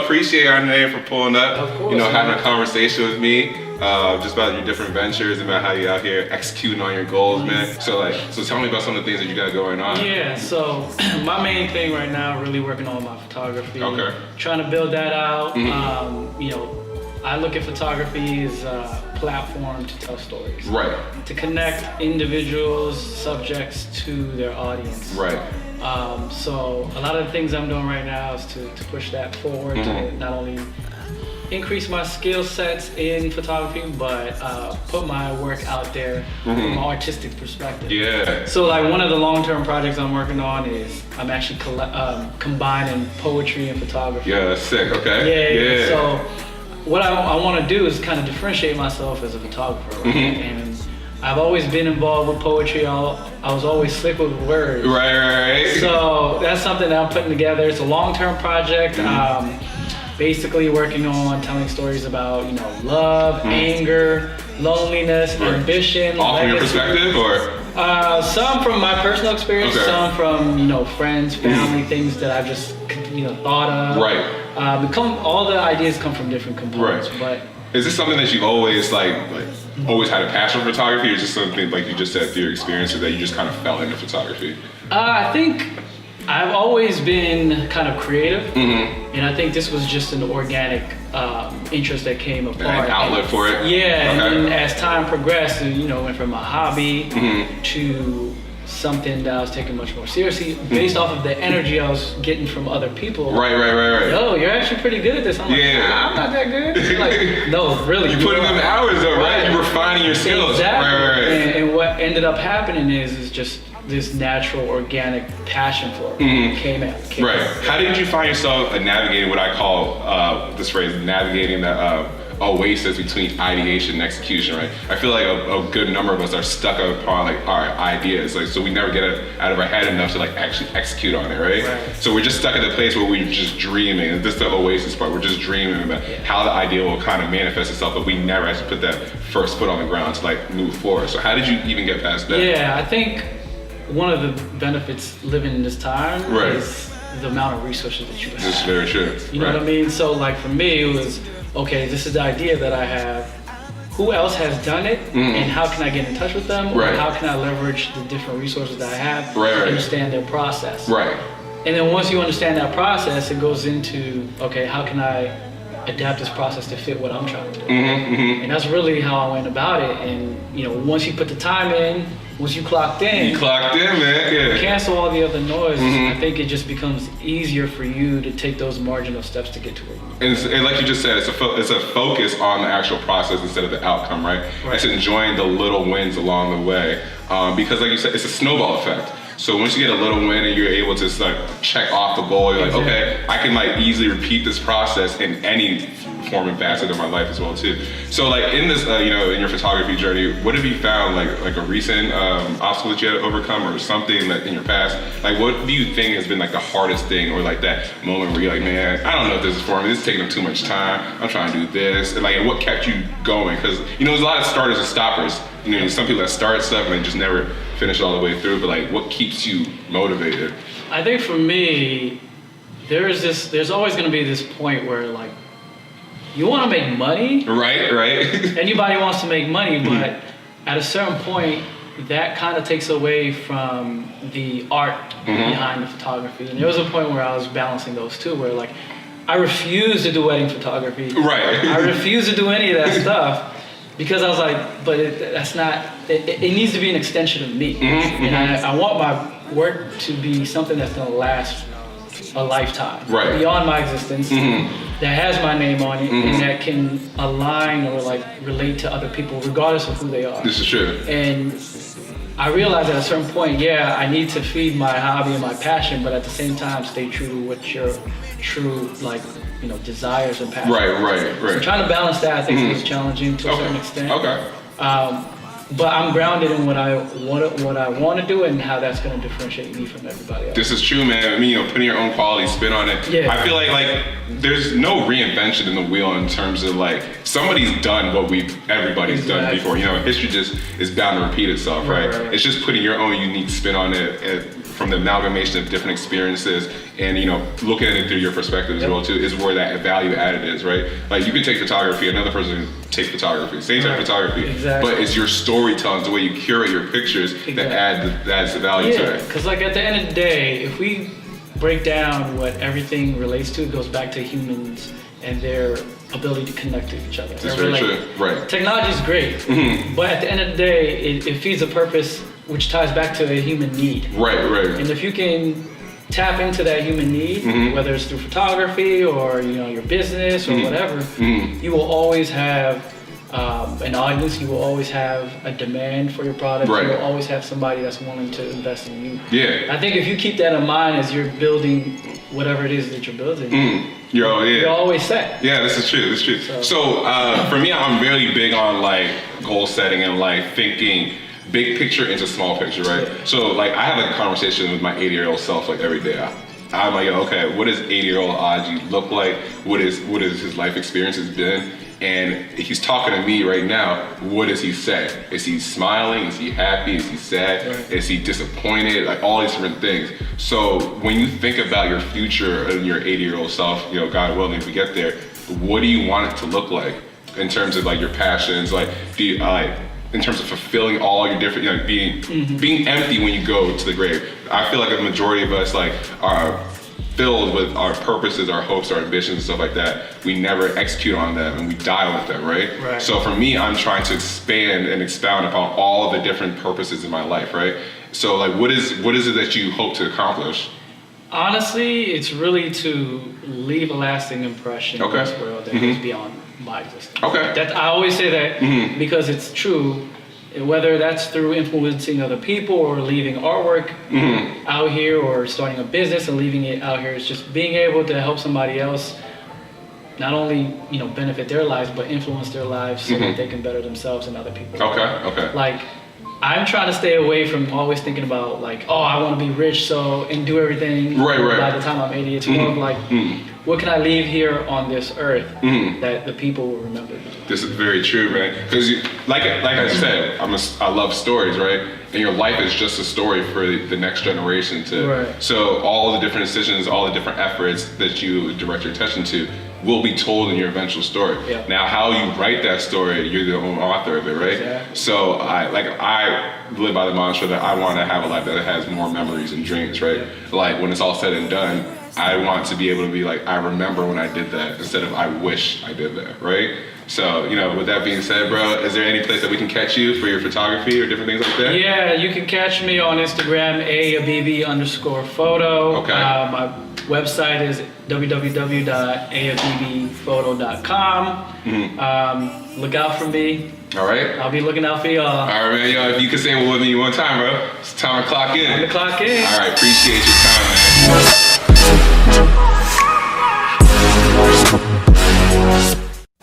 Appreciate our name for pulling up. Of course, having a conversation with me, just about your different ventures, about how you out here executing on your goals, man. So tell me about some of the things that you got going on. Yeah, so my main thing right now, really working on my photography. Okay. Trying to build that out. I look at photography as a platform to tell stories. Right. To connect individuals, subjects to their audience. Right. So a lot of the things I'm doing right now is to push that forward, to not only increase my skill sets in photography, but put my work out there from an artistic perspective. Yeah. So like one of the long-term projects I'm working on is I'm actually combining poetry and photography. Yeah, that's sick. Okay. Yeah. So what I want to do is kind of differentiate myself as a photographer, right? And I've always been involved with poetry. I was always slick with words. Right. So that's something that I'm putting together. It's a long-term project. Basically working on telling stories about, love, anger, loneliness, ambition. All from your perspective, or? Some from my personal experience, some from, friends, family, things that I've just, thought of. Right. All the ideas come from different components. Right. But is this something that you've always always had a passion for photography, or just something like you just said through your experiences that you just kind of fell into photography? I think I've always been kind of creative, and I think this was just an organic interest that came apart. An outlet for it? Yeah, and then as time progressed, went from a hobby to something that I was taking much more seriously based off of the energy I was getting from other people. Right. Yo, you're actually pretty good at this. I'm like, I'm not that good. Like, no, really. You put in the hours though, right? You're refining your skills. Exactly. Right. And what ended up happening is just this natural, organic passion for it came out. Right. How did you find yourself navigating what I call this phrase, navigating the oasis between ideation and execution, right? I feel like a good number of us are stuck upon our ideas, so we never get it out of our head enough to actually execute on it, right? So we're just stuck at the place where we're just dreaming, and this is the oasis part, we're just dreaming about how the idea will kind of manifest itself, but we never actually put that first foot on the ground to move forward. So how did you even get past that? Yeah, I think one of the benefits living in this time is the amount of resources that you have. This is very true. You know what I mean? So for me, it was, okay, this is the idea that I have. Who else has done it, and how can I get in touch with them? Or how can I leverage the different resources that I have to understand their process? Right. And then once you understand that process, it goes into, okay, how can I adapt this process to fit what I'm trying to do? And that's really how I went about it. And once you put the time in, once you clocked in. You clocked in, man. Yeah. Cancel all the other noise. I think it just becomes easier for you to take those marginal steps to get to where you want. And like you just said, it's a focus on the actual process instead of the outcome, right? It's enjoying the little wins along the way, because like you said, it's a snowball effect. So once you get a little win and you're able to check off the goal, you're like, okay, I can easily repeat this process in any form and facet of my life as well too. So in this, in your photography journey, what have you found like a recent obstacle that you had to overcome, or something that in your past, what do you think has been the hardest thing, or that moment where you're like, man, I don't know if this is for me, this is taking up too much time, I'm trying to do this, and what kept you going? Because there's a lot of starters and stoppers. Some people that start stuff and they just never finish it all the way through, but what keeps you motivated? I think for me, there's always going to be this point where you want to make money. Right. Anybody wants to make money, but at a certain point, that kind of takes away from the art behind the photography. And there was a point where I was balancing those two, where I refuse to do wedding photography. Right. I refuse to do any of that stuff. Because I was but that's not, it needs to be an extension of me. And I want my work to be something that's gonna last a lifetime. Beyond my existence, that has my name on it, and that can align or relate to other people regardless of who they are. This is true. And I realized at a certain point, I need to feed my hobby and my passion, but at the same time stay true to what your true desires and passions. Right. So trying to balance that, I think, is challenging to a certain extent. Okay. But I'm grounded in what I want to do and how that's going to differentiate me from everybody else. This is true, man. I mean, putting your own quality spin on it. Yeah. I feel like there's no reinvention in the wheel in terms of like somebody's done what everybody's done before. History just is bound to repeat itself, right? It's just putting your own unique spin on it from the amalgamation of different experiences and looking at it through your perspective as well too is where that value added is, right? Like you can take photography, another person can take photography, same type of photography, but it's your storytelling, the way you curate your pictures that adds the value to it. Because like at the end of the day, if we break down what everything relates to, it goes back to humans and their ability to connect to each other. That's very true, right? Technology is great, but at the end of the day, it feeds a purpose which ties back to a human need. Right. And if you can tap into that human need, whether it's through photography or your business or whatever, you will always have an audience. You will always have a demand for your product. You will always have somebody that's willing to invest in you. Yeah. I think if you keep that in mind as you're building whatever it is that you're building, you're always set. Yeah, this is true. So for me, I'm really big on like goal setting and like thinking big picture into small picture, right? Yeah. So like I have a conversation with my 80-year-old self like every day. I'm like, okay, what does 80-year-old Aji look like? What is his life experience has been? And he's talking to me right now. What does he say? Is he smiling? Is he happy? Is he sad? Right. Is he disappointed? Like all these different things. So when you think about your future and your 80-year-old self, God willing, if we get there, what do you want it to look like in terms of like your passions? Like, do you in terms of fulfilling all your different, being empty when you go to the grave. I feel like a majority of us like are filled with our purposes, our hopes, our ambitions, and stuff like that. We never execute on them and we die with them, right? So for me, I'm trying to expand and expound upon all the different purposes in my life, right? So like, what is it that you hope to accomplish? Honestly, it's really to leave a lasting impression in this world that goes beyond my existence. I always say that because it's true, whether that's through influencing other people or leaving artwork out here or starting a business and leaving it out here. It's just being able to help somebody else not only benefit their lives but influence their lives so that they can better themselves and other people. Like I'm trying to stay away from always thinking about like, oh, I want to be rich and do everything by the time I'm 80. It's more of like, what can I leave here on this earth that the people will remember? This is very true, man. Because like I said, I love stories, right? And your life is just a story for the next generation So all the different decisions, all the different efforts that you direct your attention to will be told in your eventual story. Now, how you write that story, you're the own author of it, right? So I live by the mantra that I want to have a life that has more memories and dreams, right? Like when it's all said and done, I want to be able to be like, I remember when I did that instead of I wish I did that, right? So, with that being said, bro, is there any place that we can catch you for your photography or different things like that? Yeah, you can catch me on Instagram, @ahabibi_photo. My website is www.ahabibiphoto.com. Look out for me. All right. I'll be looking out for y'all. All right, man. Yo, if you could say it with me one time, bro. It's time to clock in. Time to clock in. All right. Appreciate your time, man.